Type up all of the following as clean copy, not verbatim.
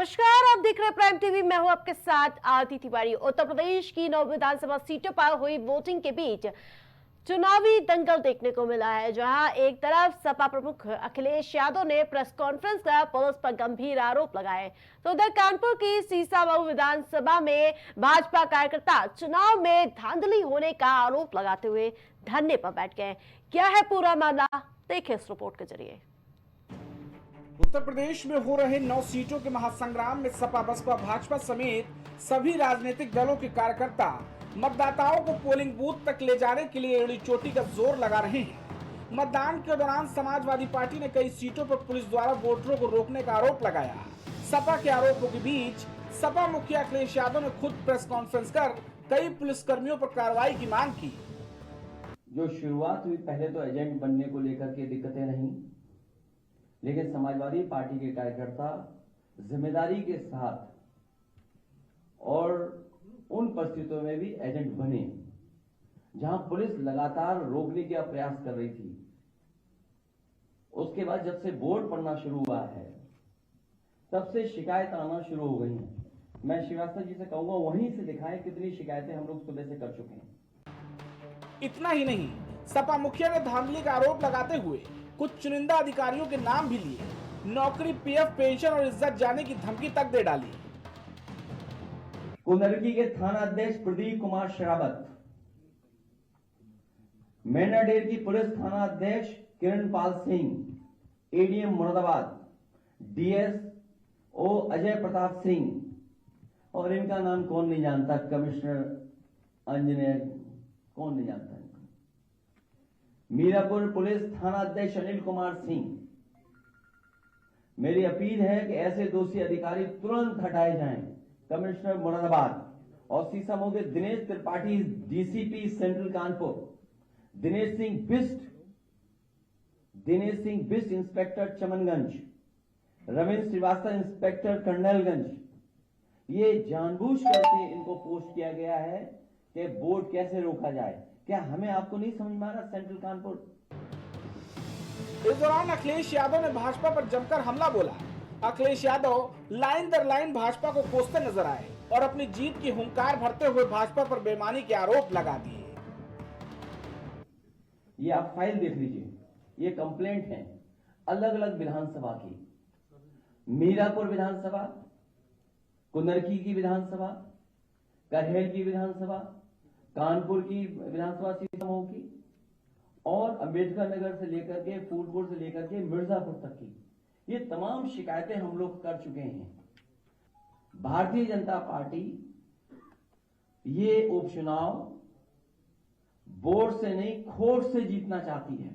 नमस्कार, आप देख रहे हैं प्राइम टीवी। मैं हूं आपके साथ आरती तिवारी। उत्तर प्रदेश की 9 विधानसभा सीटों पर हुई वोटिंग के बीच चुनावी दंगल देखने को मिला है, जहां एक तरफ सपा प्रमुख अखिलेश यादव ने प्रेस कॉन्फ्रेंस कर पुलिस पर गंभीर आरोप लगाए, तो उधर कानपुर की सीसामऊ विधानसभा में भाजपा कार्यकर्ता चुनाव में धांधली होने का आरोप लगाते हुए धरने पर बैठ गए। क्या है पूरा मामला, देखिए इस रिपोर्ट के जरिए। उत्तर प्रदेश में हो रहे 9 सीटों के महासंग्राम में सपा, बसपा, भाजपा समेत सभी राजनीतिक दलों के कार्यकर्ता मतदाताओं को पोलिंग बूथ तक ले जाने के लिए एड़ी चोटी का जोर लगा रहे हैं। मतदान के दौरान समाजवादी पार्टी ने कई सीटों पर पुलिस द्वारा वोटरों को रोकने का आरोप लगाया। सपा के आरोपों के बीच सपा मुखिया अखिलेश यादव ने खुद प्रेस कॉन्फ्रेंस कर कई पुलिसकर्मियों पर कार्रवाई की मांग की। जो शुरुआत हुई, पहले तो एजेंट बनने को लेकर के दिक्कतें नहीं, लेकिन समाजवादी पार्टी के कार्यकर्ता जिम्मेदारी के साथ और उन परिस्थितियों में भी एजेंट बने जहां पुलिस लगातार रोकने का प्रयास कर रही थी। उसके बाद जब से वोट पड़ना शुरू हुआ है, तब से शिकायत आना शुरू हो गई हैं। मैं श्रीवास्तव जी से कहूंगा, वहीं से दिखाएं कितनी शिकायतें हम लोग सुबह से कर चुके हैं। इतना ही नहीं, सपा मुखिया ने धांधली का आरोप लगाते हुए कुछ चुनिंदा अधिकारियों के नाम भी लिए, नौकरी, पीएफ, पेंशन और इज्जत जाने की धमकी तक दे डाली। कुंदरकी के थाना अध्यक्ष प्रदीप कुमार शरावत, मेनाडेर की पुलिस थाना अध्यक्ष किरणपाल सिंह, एडीएम मुरादाबाद, डीएसओ अजय प्रताप सिंह, और इनका नाम कौन नहीं जानता, कमिश्नर इंजीनियर, कौन नहीं जानता। मीरापुर पुलिस थाना अध्यक्ष अनिल कुमार सिंह। मेरी अपील है कि ऐसे दोषी अधिकारी तुरंत हटाए जाएं। कमिश्नर मुरादाबाद और सीसामऊ के Dinesh Tripathi, DCP central Kanpur, Dinesh Singh Bisht inspector Chamanganj, Ravindra Srivastava inspector Colonelganj. ये जानबूझ करके इनको पोस्ट किया गया है कि वोट कैसे रोका जाए। क्या हमें आपको नहीं समझ में आ रहा? सेंट्रल कानपुर। इस दौरान अखिलेश यादव ने भाजपा पर जमकर हमला बोला। अखिलेश यादव लाइन दर लाइन भाजपा को कोसते नजर आए और अपनी जीत की हुंकार भरते हुए भाजपा पर बेईमानी के आरोप लगा दिए। ये आप फाइल देख लीजिए, ये कंप्लेंट है अलग अलग विधानसभा की। मीरापुर विधानसभा, कुंदरकी की विधानसभा, करहेर की विधानसभा, कानपुर की विधानसभा, सीसामऊ की, और अंबेडकर नगर से लेकर के फूलपुर से लेकर के मिर्जापुर तक की। ये तमाम शिकायतें हम लोग कर चुके हैं। भारतीय जनता पार्टी ये उपचुनाव वोट से नहीं, खोट से जीतना चाहती है।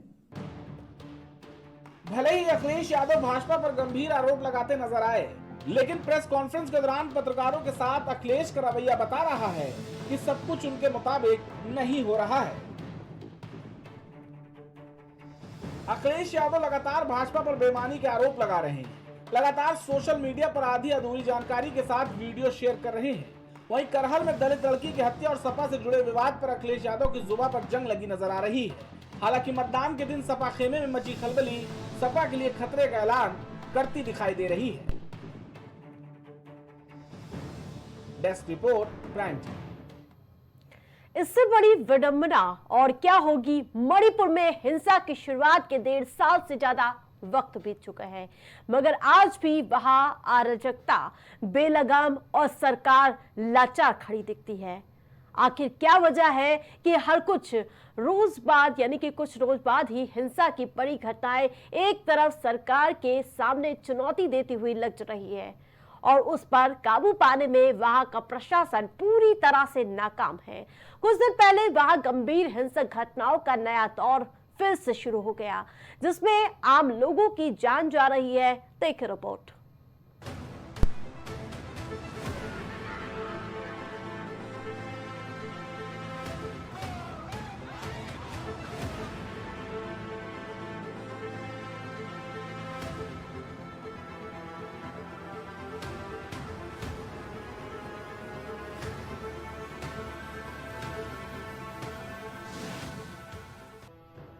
भले ही अखिलेश यादव भाजपा पर गंभीर आरोप लगाते नजर आए, लेकिन प्रेस कॉन्फ्रेंस के दौरान पत्रकारों के साथ अखिलेश का रवैया बता रहा है कि सब कुछ उनके मुताबिक नहीं हो रहा है। अखिलेश यादव लगातार भाजपा पर बेईमानी के आरोप लगा रहे हैं, लगातार सोशल मीडिया पर आधी अधूरी जानकारी के साथ वीडियो शेयर कर रहे हैं। वहीं करहल में दलित लड़की की हत्या और सपा से जुड़े विवाद पर अखिलेश यादव की जुबान पर जंग लगी नजर आ रही है। हालांकि मतदान के दिन सपा खेमे में मची खलबली सपा के लिए खतरे का ऐलान करती दिखाई दे रही है। Desk report, prime TV. इससे बड़ी विडंबना और क्या होगी? मणिपुर में हिंसा की शुरुआत के 1.5 साल से ज्यादा वक्त बीत चुका है, मगर आज भी वहां अराजकता बेलगाम और सरकार लाचार खड़ी दिखती है। आखिर क्या वजह है कि हर कुछ रोज बाद यानी कि कुछ रोज बाद ही हिंसा की बड़ी घटनाएं एक तरफ सरकार के सामने चुनौती देती हुई लग रही है और उस पर काबू पाने में वहां का प्रशासन पूरी तरह से नाकाम है। कुछ दिन पहले वहां गंभीर हिंसक घटनाओं का नया दौर फिर से शुरू हो गया, जिसमें आम लोगों की जान जा रही है। देखिए रिपोर्ट।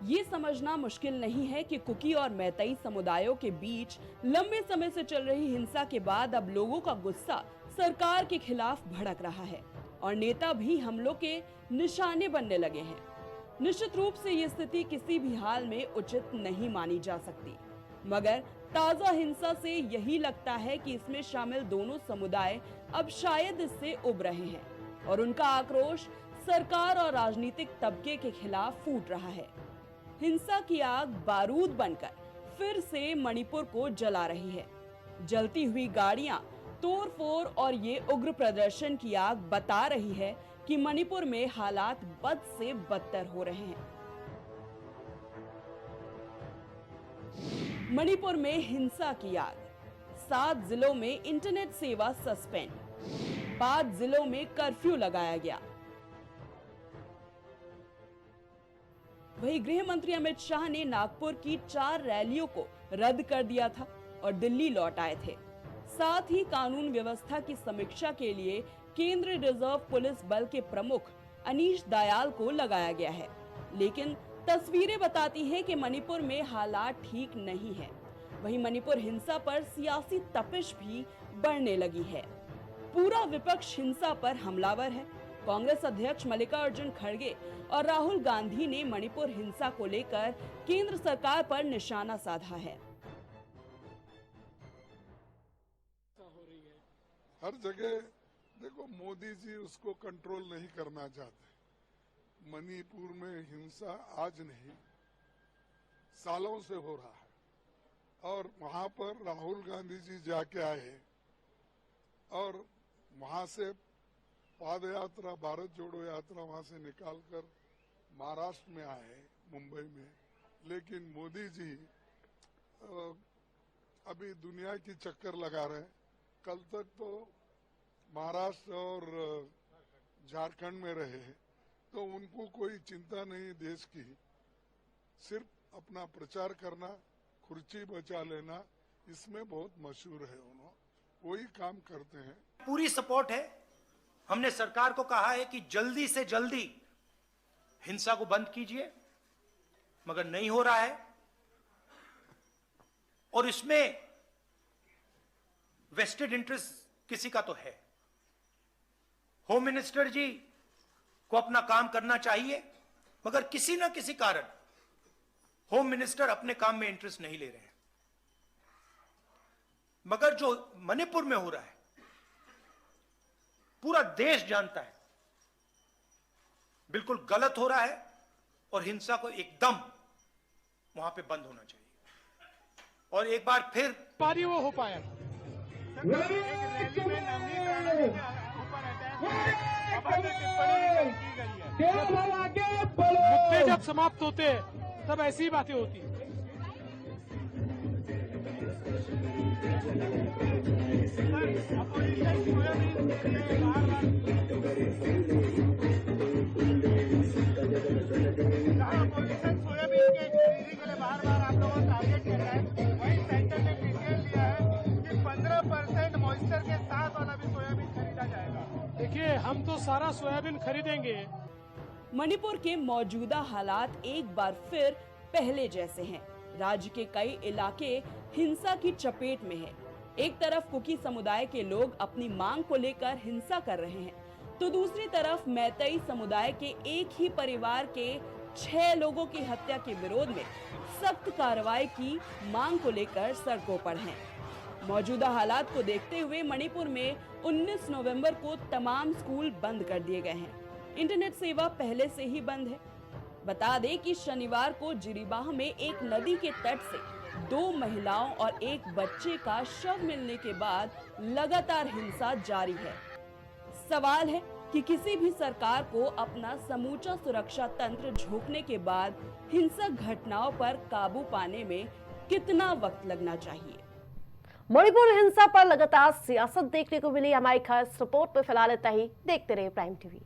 ये समझना मुश्किल नहीं है कि कुकी और मैतेई समुदायों के बीच लंबे समय से चल रही हिंसा के बाद अब लोगों का गुस्सा सरकार के खिलाफ भड़क रहा है और नेता भी हमलों के निशाने बनने लगे हैं। निश्चित रूप से ये स्थिति किसी भी हाल में उचित नहीं मानी जा सकती, मगर ताजा हिंसा से यही लगता है कि इसमें शामिल दोनों समुदाय अब शायद इससे उब रहे हैं और उनका आक्रोश सरकार और राजनीतिक तबके के खिलाफ फूट रहा है। हिंसा की आग बारूद बनकर फिर से मणिपुर को जला रही है। जलती हुई गाड़ियां, तोड़फोड़ और ये उग्र प्रदर्शन की आग बता रही है कि मणिपुर में हालात बद से बदतर हो रहे हैं। मणिपुर में हिंसा की आग, 7 जिलों में इंटरनेट सेवा सस्पेंड, 5 जिलों में कर्फ्यू लगाया गया। वहीं गृह मंत्री अमित शाह ने नागपुर की 4 रैलियों को रद्द कर दिया था और दिल्ली लौट आए थे। साथ ही कानून व्यवस्था की समीक्षा के लिए केंद्रीय रिजर्व पुलिस बल के प्रमुख अनीश दयाल को लगाया गया है, लेकिन तस्वीरें बताती हैं कि मणिपुर में हालात ठीक नहीं है। वहीं मणिपुर हिंसा पर सियासी तपिश भी बढ़ने लगी है। पूरा विपक्ष हिंसा पर हमलावर है। कांग्रेस अध्यक्ष मल्लिकार्जुन खड़गे और राहुल गांधी ने मणिपुर हिंसा को लेकर केंद्र सरकार पर निशाना साधा है। हर जगह देखो, मोदी जी उसको कंट्रोल नहीं करना चाहते। मणिपुर में हिंसा आज नहीं, सालों से हो रहा है और वहां पर राहुल गांधी जी जाके आए और वहां से पाद यात्रा, भारत जोड़ो यात्रा वहां से निकालकर महाराष्ट्र में आए, मुंबई में। लेकिन मोदी जी अभी दुनिया की चक्कर लगा रहे हैं। कल तक तो महाराष्ट्र और झारखंड में रहे, तो उनको कोई चिंता नहीं देश की, सिर्फ अपना प्रचार करना, खुर्ची बचा लेना, इसमें बहुत मशहूर है। उन्होंने वही काम करते हैं। पूरी सपोर्ट है। हमने सरकार को कहा है कि जल्दी से जल्दी हिंसा को बंद कीजिए, मगर नहीं हो रहा है और इसमें वेस्टेड इंटरेस्ट किसी का तो है। होम मिनिस्टर जी को अपना काम करना चाहिए, मगर किसी ना किसी कारण होम मिनिस्टर अपने काम में इंटरेस्ट नहीं ले रहे हैं। मगर जो मणिपुर में हो रहा है, पूरा देश जानता है बिल्कुल गलत हो रहा है और हिंसा को एकदम वहां पे बंद होना चाहिए। और एक बार फिर पारी वो हो पाया मुद्दे जब समाप्त होते हैं तब ऐसी बातें होती हैं। सोयाबीन के खरीदी के लिए बार-बार आप लोगों को टारगेट कर रहा है। वही सेंटर ने डिटेल दिया है कि 15% मॉइस्चर के साथ वाला भी सोयाबीन खरीदा जाएगा। देखिए, हम तो सारा सोयाबीन खरीदेंगे। मणिपुर के मौजूदा हालात एक बार फिर पहले जैसे हैं। राज्य के कई इलाके हिंसा की चपेट में हैं। एक तरफ कुकी समुदाय के लोग अपनी मांग को लेकर हिंसा कर रहे हैं, तो दूसरी तरफ मैतेई समुदाय के एक ही परिवार के 6 लोगों की हत्या के विरोध में सख्त कार्रवाई की मांग को लेकर सड़कों पर हैं। मौजूदा हालात को देखते हुए मणिपुर में 19 नवंबर को तमाम स्कूल बंद कर दिए गए हैं। इंटरनेट सेवा पहले से ही बंद है। बता दें कि शनिवार को जिरीबाह में एक नदी के तट से 2 महिलाओं और एक बच्चे का शव मिलने के बाद लगातार हिंसा जारी है। सवाल है कि किसी भी सरकार को अपना समूचा सुरक्षा तंत्र झोंकने के बाद हिंसक घटनाओं पर काबू पाने में कितना वक्त लगना चाहिए। मणिपुर हिंसा पर लगातार सियासत देखने को मिली। हमारी खास रिपोर्ट पर फिलहाल इतना ही। देखते रहिए प्राइम टीवी।